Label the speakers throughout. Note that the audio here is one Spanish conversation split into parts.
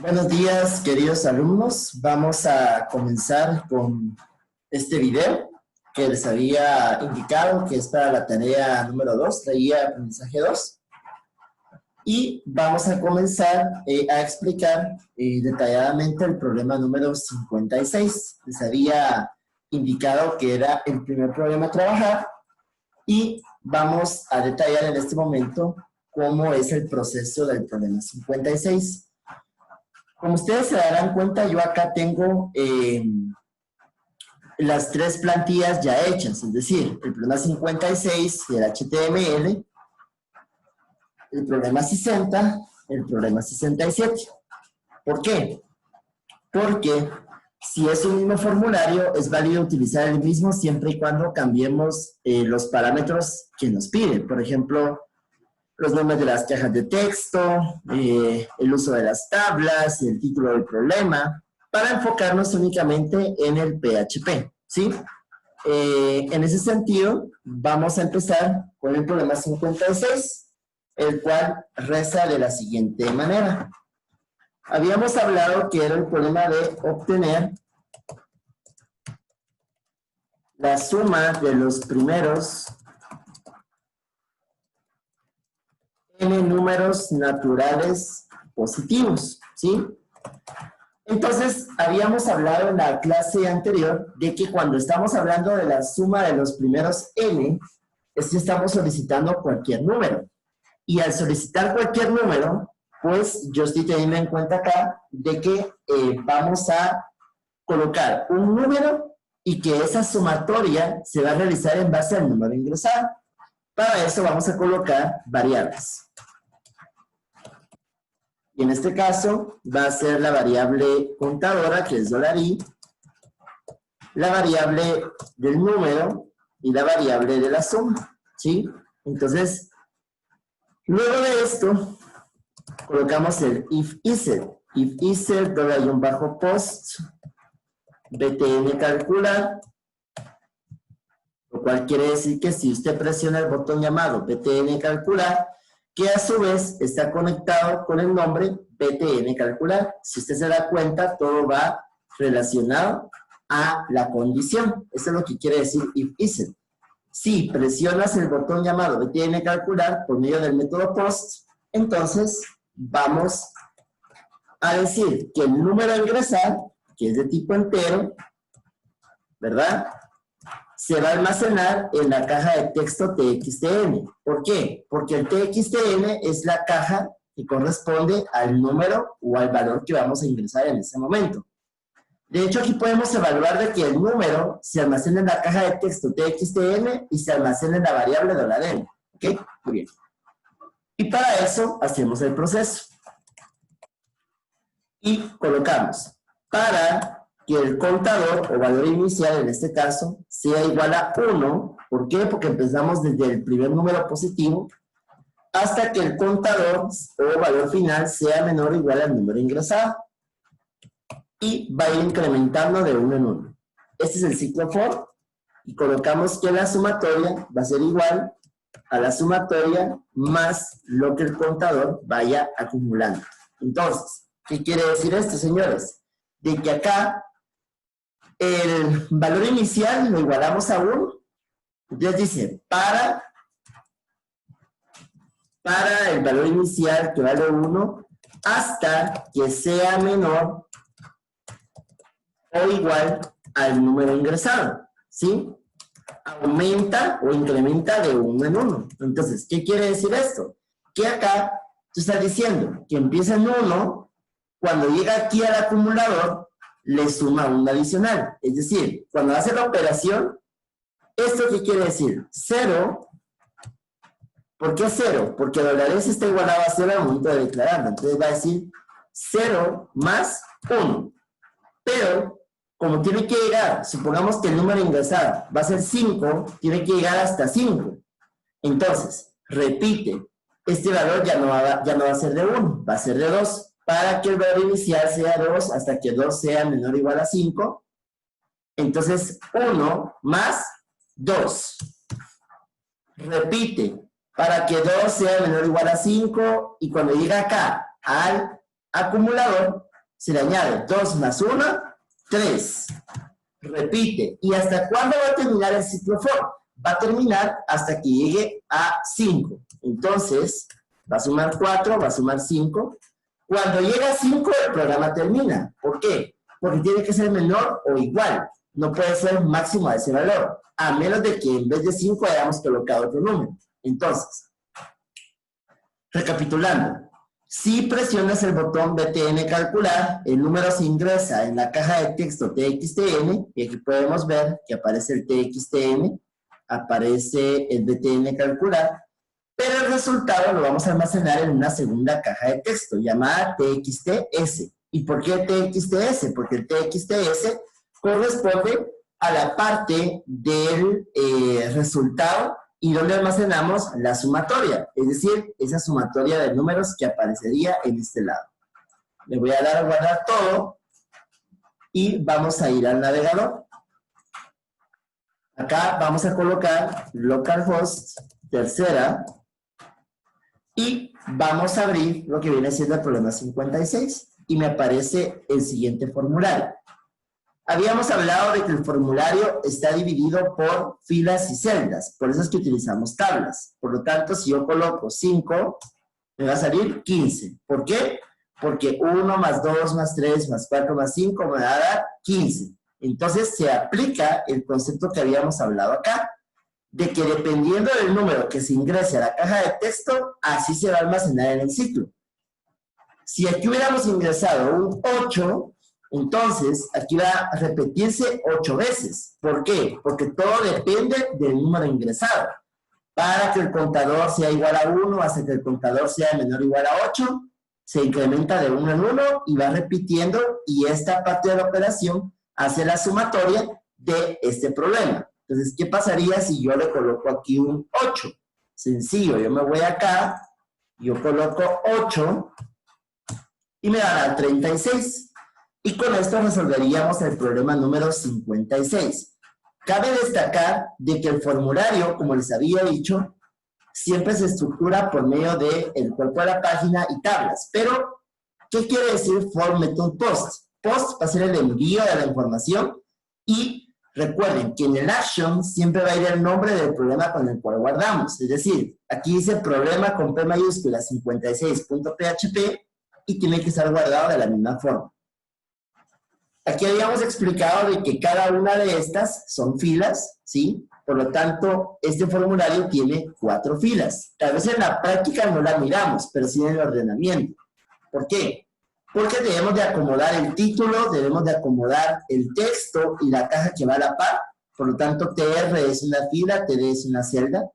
Speaker 1: Buenos días, queridos alumnos. Vamos a comenzar con este video que les había indicado que es para la tarea número 2, la guía de aprendizaje 2. Y vamos a comenzar a explicar detalladamente el problema número 56. Les había indicado que era el primer problema a trabajar y vamos a detallar en este momento cómo es el proceso del problema 56. Como ustedes se darán cuenta, yo acá tengo las tres plantillas ya hechas, es decir, el problema 56 del HTML, el problema 60, el problema 67. ¿Por qué? Porque si es un mismo formulario, es válido utilizar el mismo siempre y cuando cambiemos los parámetros que nos pide. Por ejemplo, los nombres de las cajas de texto, el uso de las tablas, el título del problema, para enfocarnos únicamente en el PHP, ¿sí? En ese sentido, vamos a empezar con el problema 56, el cual reza de la siguiente manera. Habíamos hablado que era el problema de obtener la suma de los primeros n números naturales positivos, ¿sí? Entonces, habíamos hablado en la clase anterior de que cuando estamos hablando de la suma de los primeros n, es que estamos solicitando cualquier número. Y al solicitar cualquier número, pues yo estoy teniendo en cuenta acá de que vamos a colocar un número y que esa sumatoria se va a realizar en base al número ingresado. Para eso vamos a colocar variables. Y en este caso va a ser la variable contadora, que es $i, la variable del número y la variable de la suma, ¿sí? Entonces, luego de esto, colocamos el if-ised. If-ised, $post, btn calcular, lo cual quiere decir que si usted presiona el botón llamado btn calcular, que a su vez está conectado con el nombre btn calcular. Si usted se da cuenta, todo va relacionado a la condición. Eso es lo que quiere decir if-ised. Si presionas el botón llamado btn calcular por medio del método post, entonces vamos a decir que el número a ingresar, que es de tipo entero, ¿verdad?, se va a almacenar en la caja de texto txtn. ¿Por qué? Porque el txtn es la caja que corresponde al número o al valor que vamos a ingresar en ese momento. De hecho, aquí podemos evaluar de que el número se almacena en la caja de texto txtn y se almacena en la variable $n. ¿Ok? Muy bien. Y para eso hacemos el proceso. Y colocamos para que el contador o valor inicial, en este caso, sea igual a 1. ¿Por qué? Porque empezamos desde el primer número positivo hasta que el contador o valor final sea menor o igual al número ingresado. Y va a ir incrementando de 1 en 1. Este es el ciclo for. Y colocamos que la sumatoria va a ser igual a la sumatoria más lo que el contador vaya acumulando. Entonces, ¿qué quiere decir esto, señores? De que acá el valor inicial lo igualamos a 1. Entonces dice, para el valor inicial que vale 1 hasta que sea menor o igual al número ingresado, ¿sí? Aumenta o incrementa de 1 en 1. Entonces, ¿qué quiere decir esto? Que acá tú estás diciendo que empieza en 1, cuando llega aquí al acumulador, le suma 1 adicional. Es decir, cuando hace la operación, ¿esto qué quiere decir? 0. ¿Por qué 0? Porque $s está igualado a 0 al momento de declararlo. Entonces va a decir 0 más 1. Pero, como tiene que llegar, supongamos que el número ingresado va a ser 5, tiene que llegar hasta 5. Entonces, repite, este valor ya no va a ser de 1, va a ser de 2. Para que el valor inicial sea 2 hasta que 2 sea menor o igual a 5. Entonces, 1 más 2. Repite, para que 2 sea menor o igual a 5. Y cuando llega acá al acumulador, se le añade 2 más 1, 3. Repite. ¿Y hasta cuándo va a terminar el ciclo for? Va a terminar hasta que llegue a 5. Entonces, va a sumar 4, va a sumar 5. Cuando llega a 5, el programa termina. ¿Por qué? Porque tiene que ser menor o igual. No puede ser máximo a ese valor, a menos de que en vez de 5 hayamos colocado otro número. Entonces, recapitulando, si presionas el botón BTN calcular, el número se ingresa en la caja de texto TXTN, y aquí podemos ver que aparece el TXTN, aparece el BTN calcular, pero el resultado lo vamos a almacenar en una segunda caja de texto llamada TXTS. ¿Y por qué TXTS? Porque el TXTS corresponde a la parte del resultado y donde almacenamos la sumatoria, es decir, esa sumatoria de números que aparecería en este lado. Le voy a dar a guardar todo y vamos a ir al navegador. Acá vamos a colocar localhost tercera y vamos a abrir lo que viene siendo el problema 56 y me aparece el siguiente formulario. Habíamos hablado de que el formulario está dividido por filas y celdas, por eso es que utilizamos tablas. Por lo tanto, si yo coloco 5, me va a salir 15. ¿Por qué? Porque 1 más 2 más 3 más 4 más 5 me va a dar 15. Entonces, se aplica el concepto que habíamos hablado acá, de que dependiendo del número que se ingrese a la caja de texto, así se va a almacenar en el ciclo. Si aquí hubiéramos ingresado un 8, entonces aquí va a repetirse 8 veces. ¿Por qué? Porque todo depende del número ingresado. Para que el contador sea igual a 1, hasta que el contador sea menor o igual a 8, se incrementa de 1 en 1 y va repitiendo, y esta parte de la operación hace la sumatoria de este problema. Entonces, ¿qué pasaría si yo le coloco aquí un 8? Sencillo, yo me voy acá, yo coloco 8 y me va a dar 36. Y con esto resolveríamos el problema número 56. Cabe destacar de que el formulario, como les había dicho, siempre se estructura por medio del cuerpo de la página y tablas. Pero, ¿qué quiere decir for method post? Post va a ser el envío de la información y recuerden que en el action siempre va a ir el nombre del problema con el cual guardamos. Es decir, aquí dice problema con P mayúscula 56.php y tiene que estar guardado de la misma forma. Aquí habíamos explicado de que cada una de estas son filas, ¿sí? Por lo tanto, este formulario tiene 4 filas. Tal vez en la práctica no la miramos, pero sí en el ordenamiento. ¿Por qué? Porque debemos de acomodar el título, debemos de acomodar el texto y la caja que va a la par. Por lo tanto, TR es una fila, TD es una celda.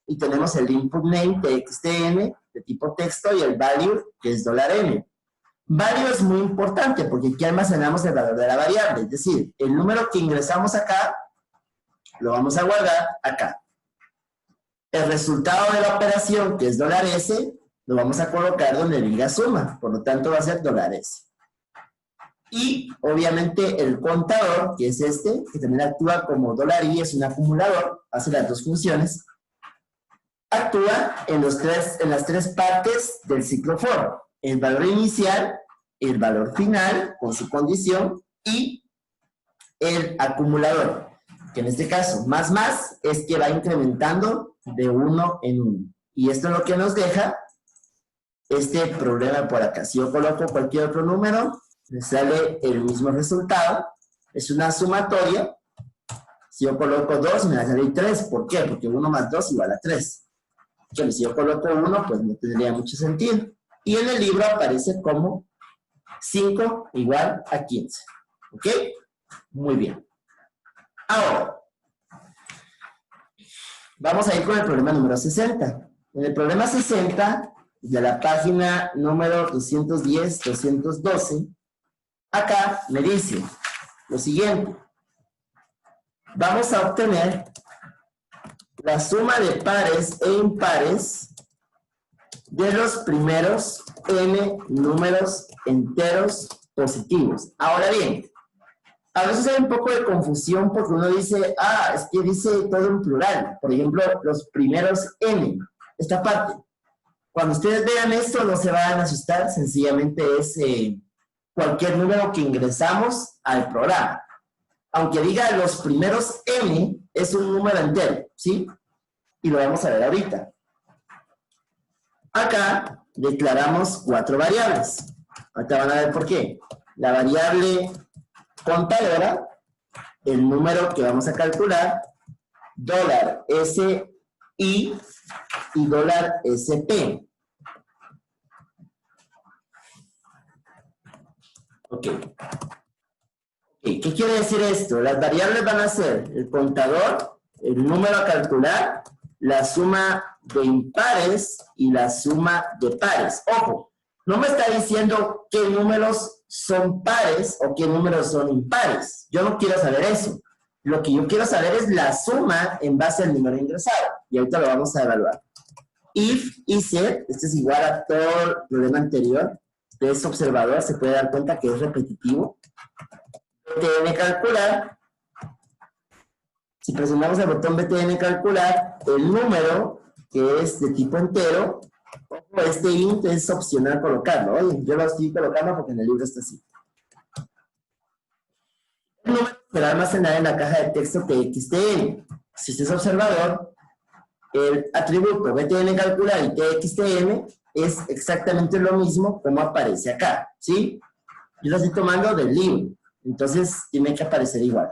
Speaker 1: Y tenemos el input name, TXTN, de tipo texto, y el value, que es $n. Value es muy importante porque aquí almacenamos el valor de la variable, es decir, el número que ingresamos acá, lo vamos a guardar acá. El resultado de la operación, que es $S, lo vamos a colocar donde diga suma, por lo tanto va a ser $S. Y obviamente el contador, que es este, que también actúa como $i, es un acumulador, hace las dos funciones, actúa en las tres partes del ciclo for. El valor inicial, el valor final con su condición y el acumulador, que en este caso más es que va incrementando de 1 en 1. Y esto es lo que nos deja este problema por acá. Si yo coloco cualquier otro número, me sale el mismo resultado. Es una sumatoria. Si yo coloco 2, me va a salir 3. ¿Por qué? Porque 1 más 2 igual a 3. Pero si yo coloco 1, pues no tendría mucho sentido. Y en el libro aparece como 5 igual a 15. ¿Ok? Muy bien. Ahora, vamos a ir con el problema número 60. En el problema 60, de la página número 210-212, acá me dice lo siguiente. Vamos a obtener la suma de pares e impares de los primeros n números enteros positivos. Ahora bien, a veces hay un poco de confusión porque uno dice, es que dice todo en plural. Por ejemplo, los primeros n, esta parte. Cuando ustedes vean esto, no se van a asustar, sencillamente es cualquier número que ingresamos al programa. Aunque diga los primeros n, es un número entero, ¿sí? Y lo vamos a ver ahorita. Acá declaramos 4 variables. Ahorita van a ver por qué. La variable contadora, el número que vamos a calcular, $SI y $SP. Ok. ¿Qué quiere decir esto? Las variables van a ser el contador, el número a calcular, la suma de impares y la suma de pares. Ojo, no me está diciendo qué números son pares o qué números son impares. Yo no quiero saber eso. Lo que yo quiero saber es la suma en base al número ingresado. Y ahorita lo vamos a evaluar. If y set, este es igual a todo el problema anterior. De ese observador se puede dar cuenta que es repetitivo. BTN calcular. Si presionamos el botón BTN calcular, el número que es de tipo entero, este int es opcional colocarlo. Oye, yo lo estoy colocando porque en el libro está así. El número será almacenado en la caja de texto TXTN. Si este es observador, el atributo BTN calcular y TXTN es exactamente lo mismo como aparece acá, ¿sí? Yo lo estoy tomando del libro, entonces tiene que aparecer igual.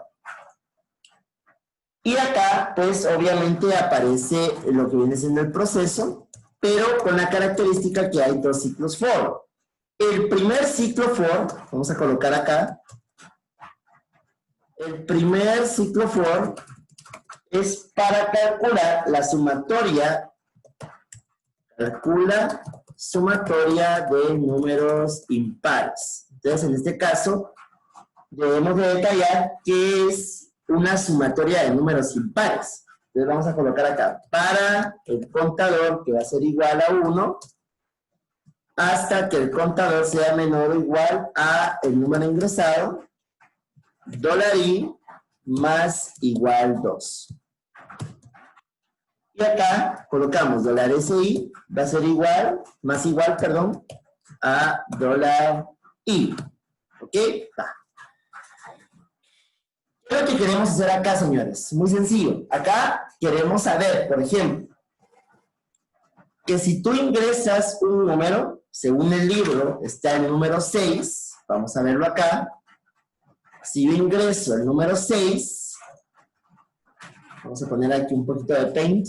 Speaker 1: Y acá, pues, obviamente aparece lo que viene siendo el proceso, pero con la característica que hay 2 ciclos for. El primer ciclo for, vamos a colocar acá, el primer ciclo for es para calcular la sumatoria, calcula sumatoria de números impares. Entonces, en este caso, debemos de detallar qué es una sumatoria de números impares. Entonces vamos a colocar acá, para el contador, que va a ser igual a 1, hasta que el contador sea menor o igual a el número ingresado, $i más igual 2. Y acá colocamos $SI, va a ser igual, más igual, perdón, a $I. ¿Ok? Va. ¿Qué es lo que queremos hacer acá, señores? Muy sencillo. Acá queremos saber, por ejemplo, que si tú ingresas un número, según el libro, está el número 6, vamos a verlo acá. Si yo ingreso el número 6, vamos a poner aquí un poquito de paint.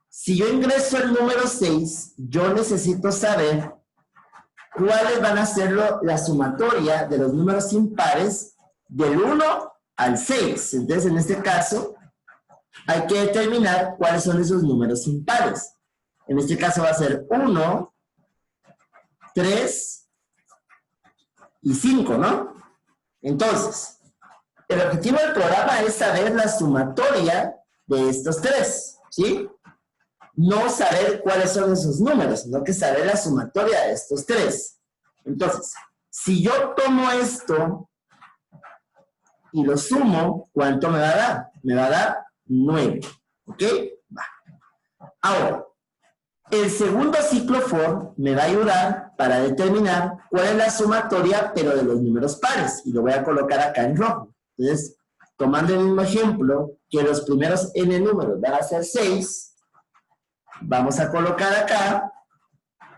Speaker 1: Si yo ingreso el número 6, yo necesito saber cuáles van a ser la sumatoria de los números impares del 1 al 6. Entonces, en este caso, hay que determinar cuáles son esos números impares. En este caso va a ser 1, 3 y 5, ¿no? Entonces, el objetivo del programa es saber la sumatoria de estos 3, ¿sí? No saber cuáles son esos números, sino que saber la sumatoria de estos 3. Entonces, si yo tomo esto y lo sumo, ¿cuánto me va a dar? Me va a dar 9. ¿Ok? Va. Ahora, el segundo ciclo for me va a ayudar para determinar cuál es la sumatoria, pero de los números pares. Y lo voy a colocar acá en rojo. Entonces, tomando el mismo ejemplo, que los primeros n números van a ser 6, vamos a colocar acá,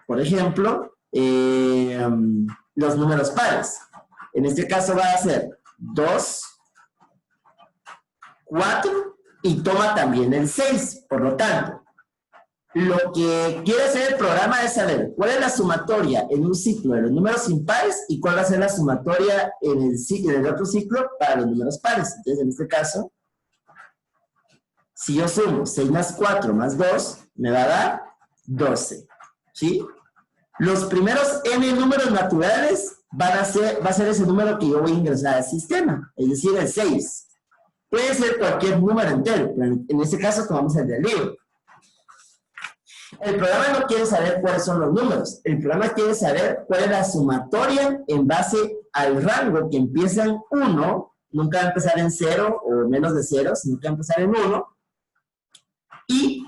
Speaker 1: por ejemplo, los números pares. En este caso va a ser 2, 4 y toma también el 6. Por lo tanto, lo que quiere hacer el programa es saber cuál es la sumatoria en un ciclo de los números impares y cuál va a ser la sumatoria en el otro ciclo para los números pares. Entonces, en este caso, si yo sumo 6 más 4 más 2, me va a dar 12. ¿Sí? Los primeros n números naturales va a ser ese número que yo voy a ingresar al sistema, es decir, el 6. Puede ser cualquier número entero, pero en este caso tomamos el del libro. El programa no quiere saber cuáles son los números, el programa quiere saber cuál es la sumatoria en base al rango que empieza en 1, nunca va a empezar en 0 o menos de 0, sino que va a empezar en 1. Y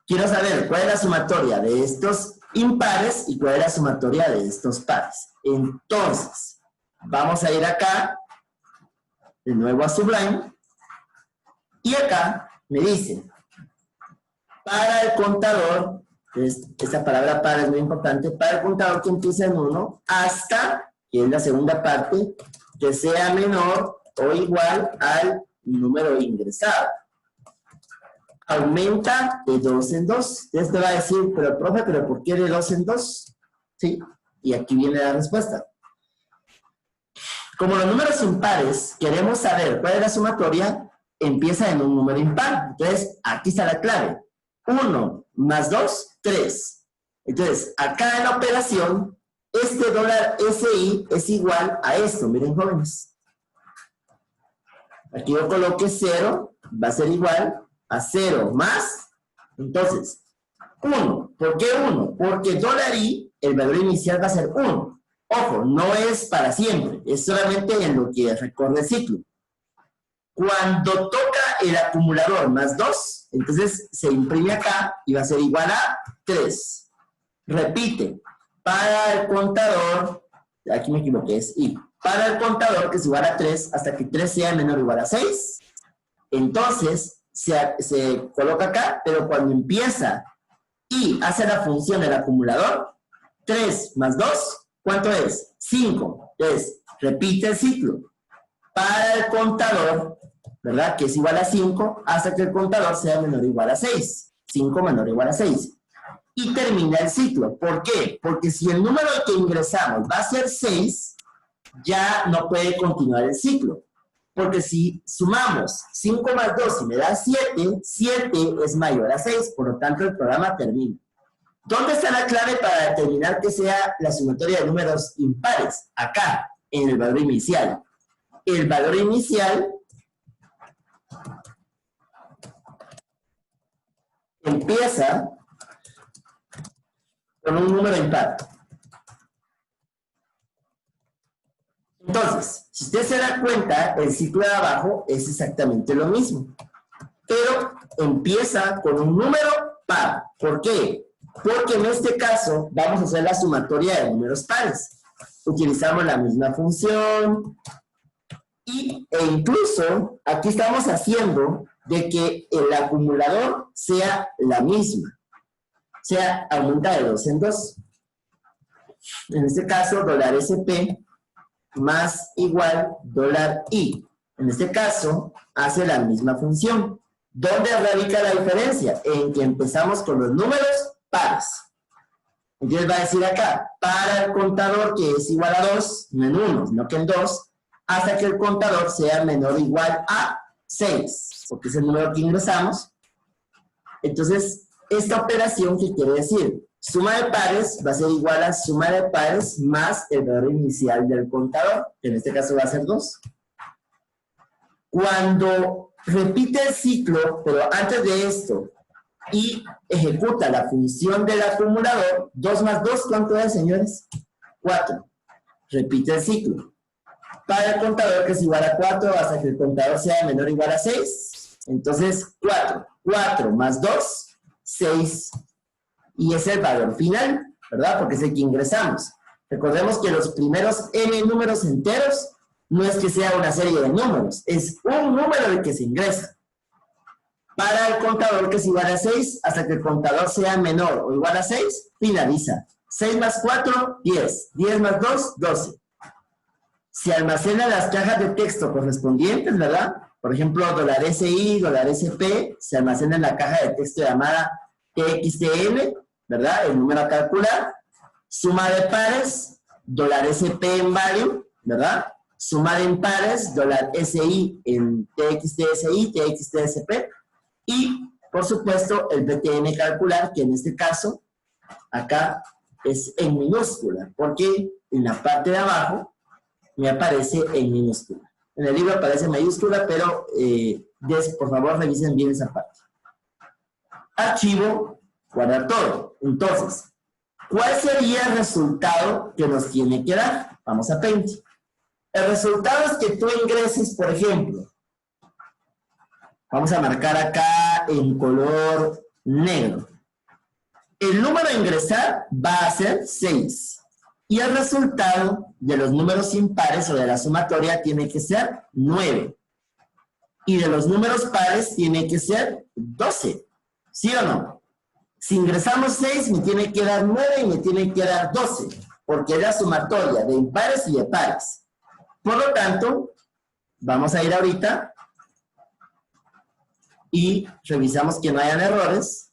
Speaker 1: quiero saber cuál es la sumatoria de estos impares y cuál es la sumatoria de estos pares. Entonces, vamos a ir acá, de nuevo a Sublime, y acá me dice, para el contador, esta palabra para es muy importante, para el contador que empieza en 1 hasta, que es la segunda parte, que sea menor o igual al número ingresado. Aumenta de 2 en 2. Entonces te va a decir, pero profe, ¿pero por qué de 2 en 2? ¿Sí? Y aquí viene la respuesta. Como los números impares, queremos saber cuál es la sumatoria, empieza en un número impar. Entonces, aquí está la clave. 1 más 2, 3. Entonces, acá en la operación, este dólar SI es igual a esto. Miren, jóvenes. Aquí yo coloque 0, va a ser igual a 0 más, entonces, 1. ¿Por qué 1? Porque dólar I, el valor inicial va a ser 1. Ojo, no es para siempre, es solamente en lo que recorre el ciclo. Cuando toca el acumulador más 2, entonces se imprime acá y va a ser igual a 3. Repite, para el contador, aquí me equivoqué, es I. Para el contador que es igual a 3 hasta que 3 sea menor o igual a 6, entonces se coloca acá, pero cuando empieza y hace la función del acumulador, 3 más 2, ¿cuánto es? 5. Entonces, repite el ciclo. Para el contador, ¿verdad? Que es igual a 5, hasta que el contador sea menor o igual a 6. 5 menor o igual a 6. Y termina el ciclo. ¿Por qué? Porque si el número que ingresamos va a ser 6, ya no puede continuar el ciclo. Porque si sumamos 5 más 2 y me da 7, 7 es mayor a 6, por lo tanto el programa termina. ¿Dónde está la clave para determinar que sea la sumatoria de números impares? Acá, en el valor inicial. El valor inicial empieza con un número impar. Entonces, si usted se da cuenta, el ciclo de abajo es exactamente lo mismo. Pero empieza con un número par. ¿Por qué? Porque en este caso vamos a hacer la sumatoria de números pares. Utilizamos la misma función e incluso aquí estamos haciendo de que el acumulador sea la misma. O sea, aumenta de 2 en 2. En este caso, dólar SP más igual dólar I. En este caso, hace la misma función. ¿Dónde radica la diferencia? En que empezamos con los números pares. Entonces va a decir acá, para el contador que es igual a 2, no en 1, sino que en 2, hasta que el contador sea menor o igual a 6, porque es el número que ingresamos. Entonces, esta operación, ¿qué quiere decir? Suma de pares va a ser igual a suma de pares más el valor inicial del contador, que en este caso va a ser 2. Cuando repite el ciclo, pero antes de esto, y ejecuta la función del acumulador, 2 más 2, ¿cuánto es, señores? 4. Repite el ciclo. Para el contador que es igual a 4 hasta que el contador sea menor o igual a 6. Entonces, 4. 4 más 2, 6. Y es el valor final, ¿verdad? Porque es el que ingresamos. Recordemos que los primeros n números enteros no es que sea una serie de números, es un número el que se ingresa. Para el contador que es igual a 6, hasta que el contador sea menor o igual a 6, finaliza. 6 más 4, 10. 10 más 2, 12. Se almacenan las cajas de texto correspondientes, ¿verdad? Por ejemplo, dólar SI, dólar SP, se almacena en la caja de texto llamada TXTL, ¿verdad? El número a calcular. Suma de pares, dólar SP en value, ¿verdad? Suma de impares, dólar SI en TXTSI, TXTSP. Y, por supuesto, el BTN calcular, que en este caso, acá es en minúscula, porque en la parte de abajo me aparece en minúscula. En el libro aparece en mayúscula, pero por favor revisen bien esa parte. Archivo, guardar todo. Entonces, ¿cuál sería el resultado que nos tiene que dar? Vamos a Paint. El resultado es que tú ingreses, por ejemplo, vamos a marcar acá en color negro. El número a ingresar va a ser 6. Y el resultado de los números impares o de la sumatoria tiene que ser 9. Y de los números pares tiene que ser 12. ¿Sí o no? Si ingresamos 6, me tiene que dar 9 y me tiene que dar 12. Porque es la sumatoria de impares y de pares. Por lo tanto, vamos a ir ahorita y revisamos que no hayan errores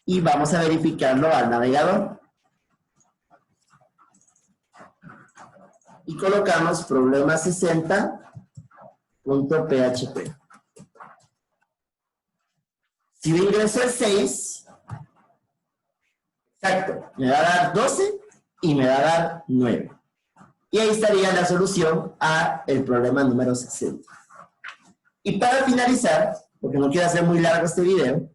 Speaker 1: y vamos a verificarlo al navegador. Y colocamos problema 60.php. Si yo ingreso el 6, exacto, me va a dar 12 y me va a dar 9. Y ahí estaría la solución a el problema número 60. Y para finalizar, porque no quiero hacer muy largo este video,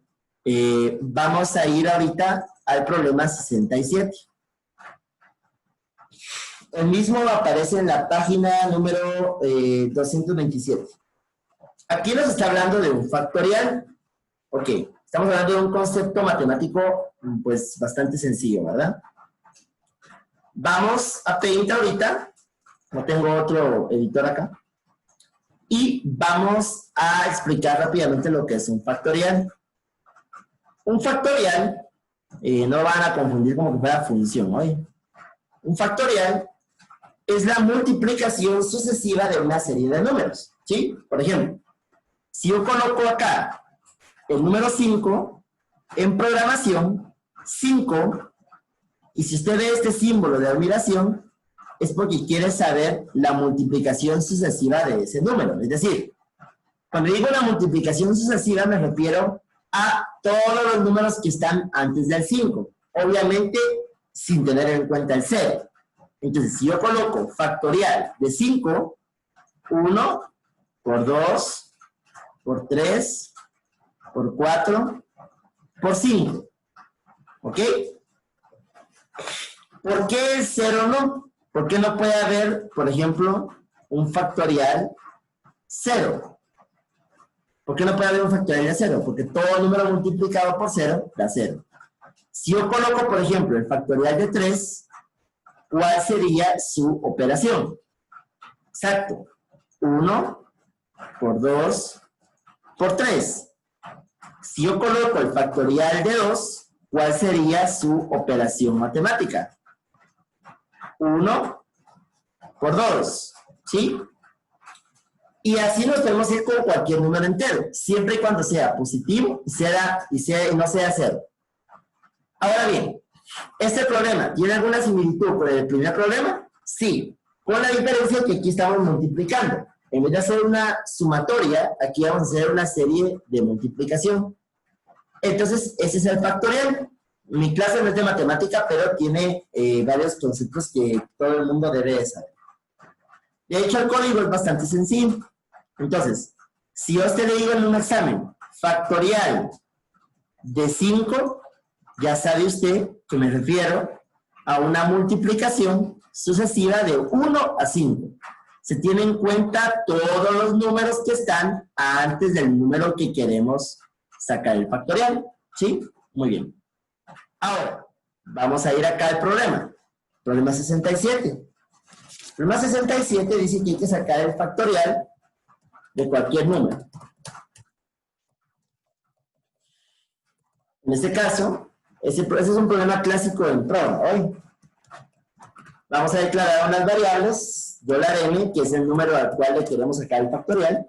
Speaker 1: vamos a ir ahorita al problema 67. El mismo aparece en la página número 227. Aquí nos está hablando de un factorial. Ok, estamos hablando de un concepto matemático pues bastante sencillo, ¿verdad? Vamos a Paint ahorita, no tengo otro editor acá, y vamos a explicar rápidamente lo que es un factorial. Un factorial, no van a confundir como que fuera función, ¿oye? Un factorial es la multiplicación sucesiva de una serie de números, ¿sí? Por ejemplo, si yo coloco acá el número 5, en programación, 5, y si usted ve este símbolo de admiración, es porque quiere saber la multiplicación sucesiva de ese número. Es decir, cuando digo la multiplicación sucesiva me refiero a todos los números que están antes del 5. Obviamente, sin tener en cuenta el 0. Entonces, si yo coloco factorial de 5, 1 por 2, por 3, por 4, por 5. ¿Ok? ¿Por qué el 0 no? ¿Por qué no puede haber, por ejemplo, un factorial 0? ¿Por qué no puede haber un factorial de 0? Porque todo número multiplicado por 0 da 0. Si yo coloco, por ejemplo, el factorial de 3, ¿cuál sería su operación? Exacto. 1 por 2 por 3. Si yo coloco el factorial de 2, ¿cuál sería su operación matemática? 1 por 2, ¿sí? Y así nos podemos ir con cualquier número entero, siempre y cuando sea positivo y no sea 0. Ahora bien, ¿este problema tiene alguna similitud con el primer problema? Sí, con la diferencia que aquí estamos multiplicando. En vez de hacer una sumatoria, aquí vamos a hacer una serie de multiplicación. Entonces, ese es el factorial. Mi clase no es de matemática, pero tiene varios conceptos que todo el mundo debe de saber. De hecho, el código es bastante sencillo. Entonces, si yo a usted le digo en un examen, factorial de 5, ya sabe usted que me refiero a una multiplicación sucesiva de 1 a 5. Se tienen en cuenta todos los números que están antes del número que queremos sacar el factorial. ¿Sí? Muy bien. Ahora, vamos a ir acá al problema. Problema 67. El problema 67 dice que hay que sacar el factorial de cualquier número. En este caso, ese es un problema clásico en Pro. Hoy vamos a declarar unas variables, $m, que es el número al cual le queremos sacar el factorial,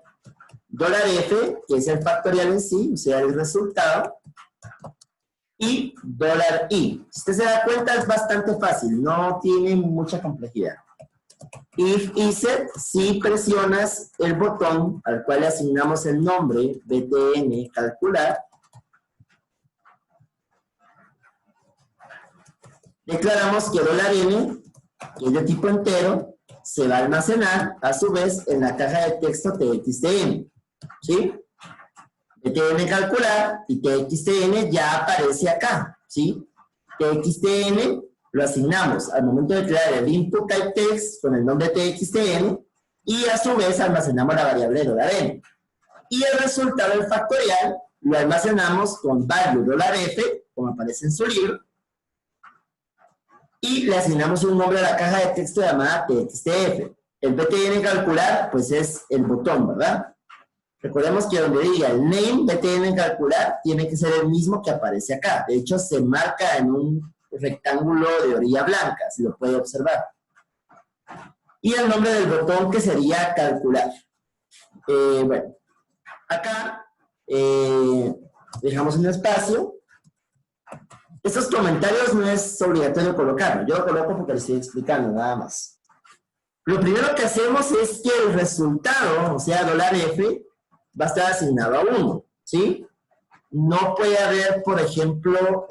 Speaker 1: $f, que es el factorial en sí, o sea, el resultado, y $i. Si usted se da cuenta, es bastante fácil, no tiene mucha complejidad. If y set, si presionas el botón al cual le asignamos el nombre, btn, calcular, declaramos que $m, que es de tipo entero, se va a almacenar a su vez en la caja de texto txtn. ¿Sí? btn calcular y txtn ya aparece acá. ¿Sí? txtn lo asignamos al momento de crear el input type text con el nombre txtn y a su vez almacenamos la variable $m. Y el resultado del factorial lo almacenamos con value $f, como aparece en su libro, y le asignamos un nombre a la caja de texto llamada txtf. El btn calcular, pues es el botón, ¿verdad? Recordemos que donde diga el name btn calcular, tiene que ser el mismo que aparece acá. De hecho, se marca en un rectángulo de orilla blanca, si lo puede observar. Y el nombre del botón, que sería calcular. Bueno, acá dejamos un espacio. Estos comentarios no es obligatorio colocarlos. Yo lo coloco porque les estoy explicando, nada más. Lo primero que hacemos es que el resultado, o sea, $F, va a estar asignado a 1, ¿sí? No puede haber, por ejemplo,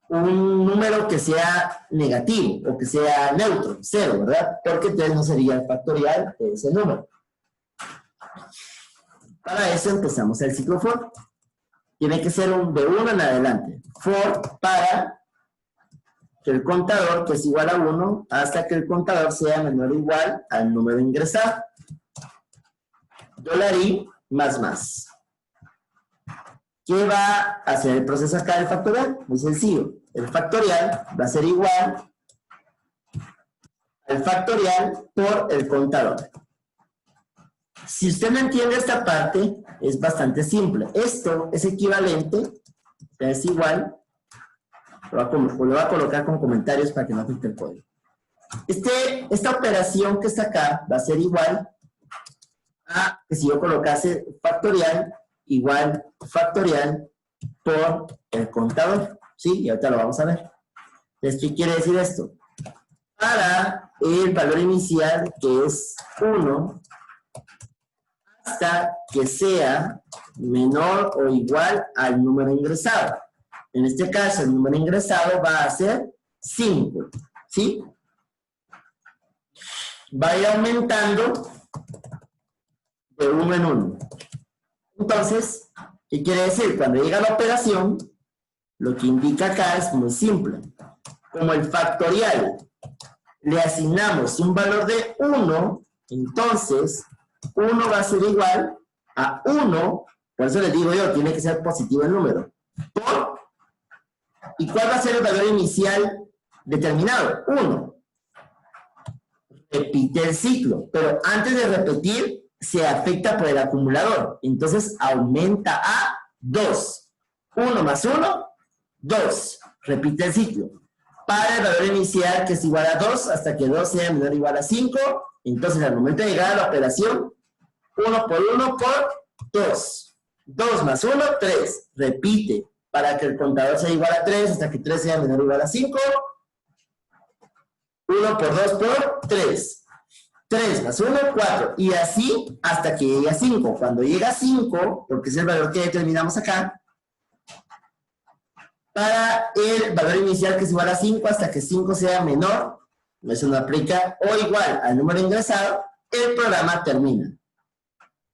Speaker 1: un número que sea negativo o que sea neutro, 0, ¿verdad? Porque entonces no sería el factorial de ese número. Para eso empezamos el ciclo for. Tiene que ser de 1 en adelante. For para que el contador, que es igual a 1, hasta que el contador sea menor o igual al número ingresado. $i más. ¿Qué va a hacer el proceso acá del factorial? Muy sencillo. El factorial va a ser igual al factorial por el contador. Si usted no entiende esta parte, es bastante simple. Esto es equivalente, es igual. Lo voy a colocar con comentarios para que no afecte el código. Esta operación que está acá va a ser igual a que si yo colocase factorial igual factorial por el contador. ¿Sí? Y ahorita lo vamos a ver. Entonces, ¿qué quiere decir esto? Para el valor inicial, que es 1, hasta que sea menor o igual al número ingresado. En este caso, el número ingresado va a ser 5. ¿Sí? Va a ir aumentando de 1 en 1. Entonces, ¿qué quiere decir? Cuando llega la operación, lo que indica acá es muy simple. Como el factorial le asignamos un valor de 1, entonces 1 va a ser igual a 1, por eso les digo yo, tiene que ser positivo el número, por, ¿y cuál va a ser el valor inicial determinado? 1. Repite el ciclo, pero antes de repetir, se afecta por el acumulador, entonces aumenta a 2. 1 más 1, 2. Repite el ciclo. Para el valor inicial, que es igual a 2, hasta que 2 sea menor o igual a 5, entonces al momento de llegar a la operación, 1 por 1 por 2. 2 más 1, 3. Repite para que el contador sea igual a 3, hasta que 3 sea menor o igual a 5. 1 por 2 por 3. 3 más 1, 4. Y así hasta que llegue a 5. Cuando llega a 5, porque es el valor que determinamos acá, para el valor inicial, que es igual a 5, hasta que 5 sea menor, eso no aplica, o igual al número ingresado, el programa termina.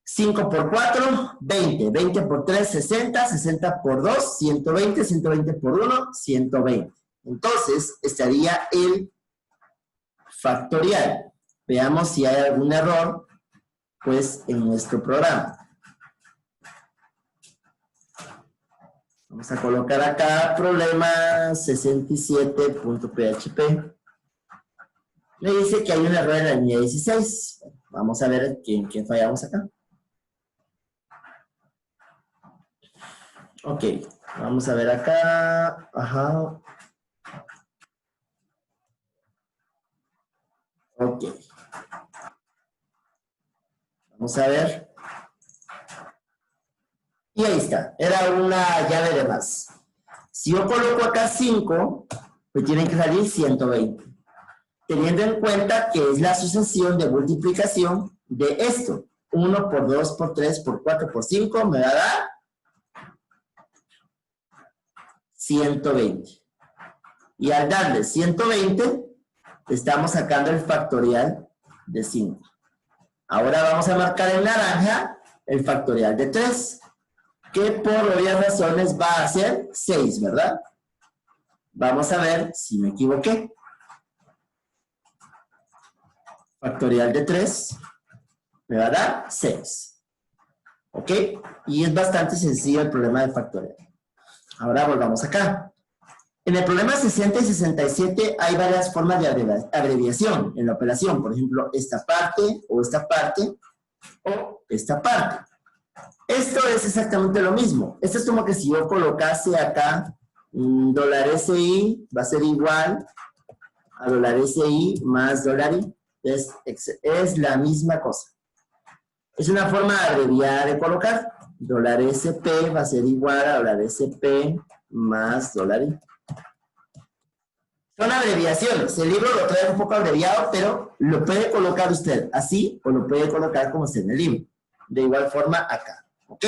Speaker 1: 5 por 4, 20. 20 por 3, 60. 60 por 2, 120. 120 por 1, 120. Entonces, estaría el factorial. Veamos si hay algún error, pues, en nuestro programa. Vamos a colocar acá problema 67.php. Me dice que hay un error en la línea 16. Vamos a ver en qué fallamos acá. Ok, vamos a ver acá. Ajá. Ok. Vamos a ver. Y ahí está. Era una llave de más. Si yo coloco acá 5, pues tienen que salir 120. Teniendo en cuenta que es la sucesión de multiplicación de esto. 1 por 2 por 3 por 4 por 5 me va a dar 120. Y al darle 120, estamos sacando el factorial de 5. Ahora vamos a marcar en naranja el factorial de 3, que por obvias razones va a ser 6, ¿verdad? Vamos a ver si me equivoqué. Factorial de 3 me va a dar 6. ¿Ok? Y es bastante sencillo el problema del factorial. Ahora volvamos acá. En el problema 60 y 67 hay varias formas de abreviación en la operación. Por ejemplo, esta parte, o esta parte, o esta parte. Esto es exactamente lo mismo. Esto es como que si yo colocase acá $SI, va a ser igual a $SI más $I. Es la misma cosa. Es una forma de abreviar de colocar. $SP va a ser igual a $SP más $I. Son abreviaciones. El libro lo trae un poco abreviado, pero lo puede colocar usted así o lo puede colocar como está en el libro. De igual forma acá. ¿Ok?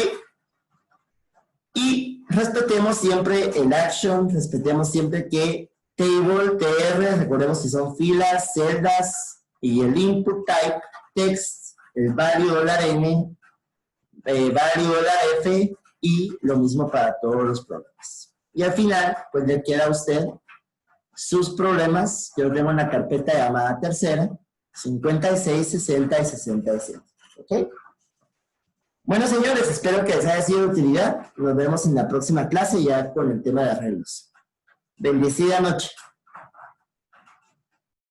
Speaker 1: Y respetemos siempre el action, respetemos siempre que table, TR, recordemos que son filas, celdas, y el input type, text, el value $N, value $F, y lo mismo para todos los problemas. Y al final, pues le queda a usted sus problemas, yo los tengo en la carpeta llamada tercera, 56, 60 y 67. ¿Ok? Bueno, señores, espero que les haya sido de utilidad. Nos vemos en la próxima clase ya con el tema de arreglos. Bendecida noche.